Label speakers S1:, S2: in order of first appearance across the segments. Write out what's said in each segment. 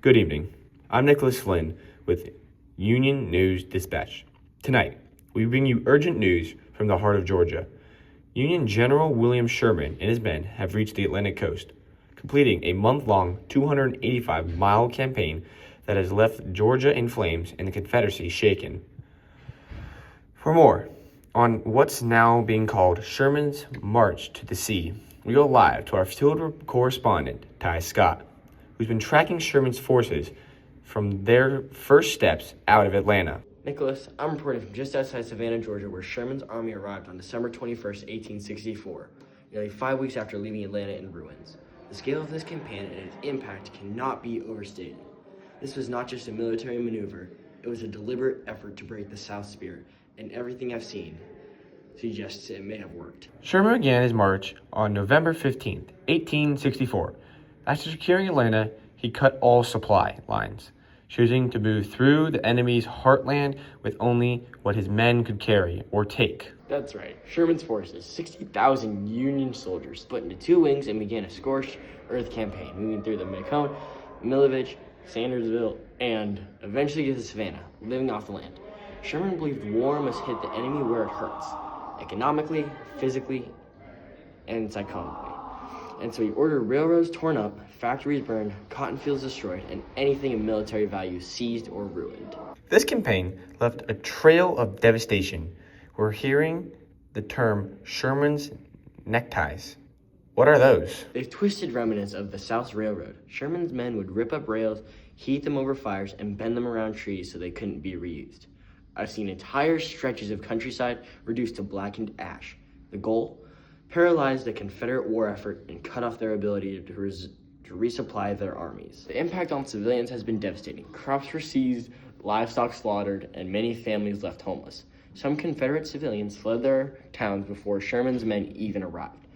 S1: Good evening. I'm Nicholas Flynn with Union News Dispatch. Tonight, we bring you urgent news from the heart of Georgia. Union General William Sherman and his men have reached the Atlantic coast, completing a month-long 285-mile campaign that has left Georgia in flames and the Confederacy shaken. For more on what's now being called Sherman's March to the Sea, we go live to our field correspondent, Ty Scott, who's been tracking Sherman's forces from their first steps out of Atlanta.
S2: Nicholas, I'm reporting from just outside Savannah, Georgia, where Sherman's army arrived on December 21st, 1864, nearly 5 weeks after leaving Atlanta in ruins. The scale of this campaign and its impact cannot be overstated. This was not just a military maneuver, it was a deliberate effort to break the South spirit, and everything I've seen suggests it may have worked.
S1: Sherman began his march on November 15th, 1864. After securing Atlanta, he cut all supply lines, choosing to move through the enemy's heartland with only what his men could carry or take.
S2: That's right. Sherman's forces, 60,000 Union soldiers, split into two wings and began a scorched earth campaign, moving through the Macomb, Milovich, Sandersville, and eventually to Savannah, living off the land. Sherman believed war must hit the enemy where it hurts, economically, physically, and psychotically. And so he ordered railroads torn up, factories burned, cotton fields destroyed, and anything of military value seized or ruined.
S1: This campaign left a trail of devastation. We're hearing the term Sherman's neckties. What are those?
S2: They're twisted remnants of the South's railroad. Sherman's men would rip up rails, heat them over fires, and bend them around trees so they couldn't be reused. I've seen entire stretches of countryside reduced to blackened ash. The goal? Paralyze the Confederate war effort and cut off their ability to resupply their armies. The impact on civilians has been devastating. Crops were seized, livestock slaughtered, and many families left homeless. Some Confederate civilians fled their towns before Sherman's men even arrived.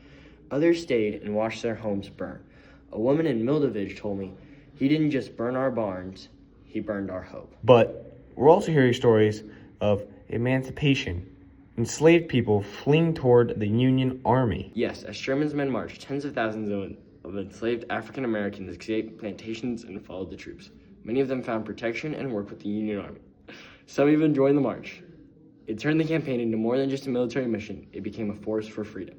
S2: Others stayed and watched their homes burn. A woman in Milovich told me, "He didn't just burn our barns, he burned our hope."
S1: But we're also hearing stories of emancipation, enslaved people fleeing toward the Union Army.
S2: Yes, as Sherman's men marched, tens of thousands of enslaved African Americans escaped plantations and followed the troops. Many of them found protection and worked with the Union Army. Some even joined the march. It turned the campaign into more than just a military mission. It became a force for freedom.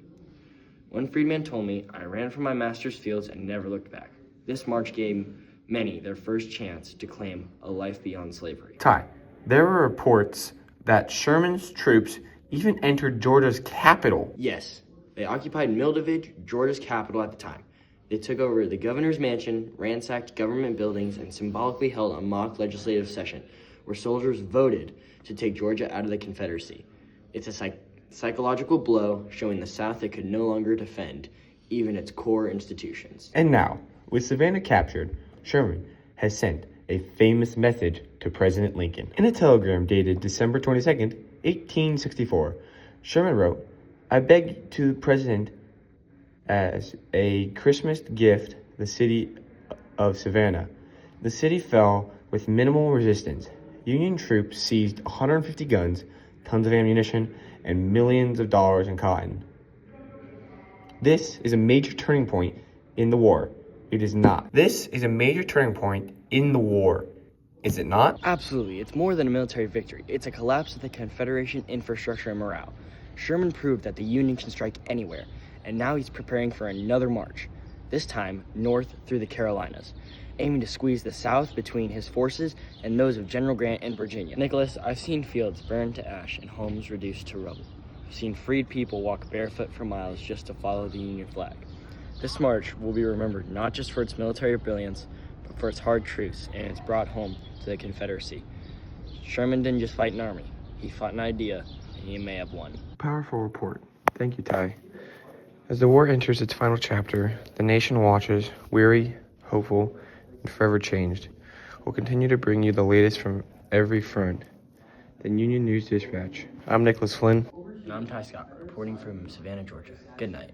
S2: One freedman told me, "I ran from my master's fields and never looked back." This march gave many their first chance to claim a life beyond slavery.
S1: Ty, there were reports that Sherman's troops even entered Georgia's capital.
S2: Yes, they occupied Milovich, Georgia's capital at the time. They took over the governor's mansion, ransacked government buildings, and symbolically held a mock legislative session where soldiers voted to take Georgia out of the Confederacy. It's a psychological blow showing the South it could no longer defend even its core institutions.
S1: And now, with Savannah captured, Sherman has sent a famous message to President Lincoln. In a telegram dated December 22nd, 1864, Sherman wrote, "I beg to the President as a Christmas gift the city of Savannah." The city fell with minimal resistance. Union troops seized 150 guns, tons of ammunition, and millions of dollars in cotton. This is a major turning point in the war. It is not. This is a major turning point in the war. Is it not?
S2: Absolutely. It's more than a military victory. It's a collapse of the Confederation infrastructure and morale. Sherman proved that the Union can strike anywhere, and now he's preparing for another march, this time north through the Carolinas, aiming to squeeze the South between his forces and those of General Grant in Virginia. Nicholas, I've seen fields burned to ash and homes reduced to rubble. I've seen freed people walk barefoot for miles just to follow the Union flag. This march will be remembered not just for its military brilliance, but for its hard truths and its brought home to the Confederacy. Sherman didn't just fight an army, he fought an idea, and he may have won.
S1: Powerful report. Thank you, Ty. As the war enters its final chapter, the nation watches, weary, hopeful, and forever changed. We'll continue to bring you the latest from every front. The Union News Dispatch. I'm Nicholas Flynn.
S2: And I'm Ty Scott, reporting from Savannah, Georgia. Good night.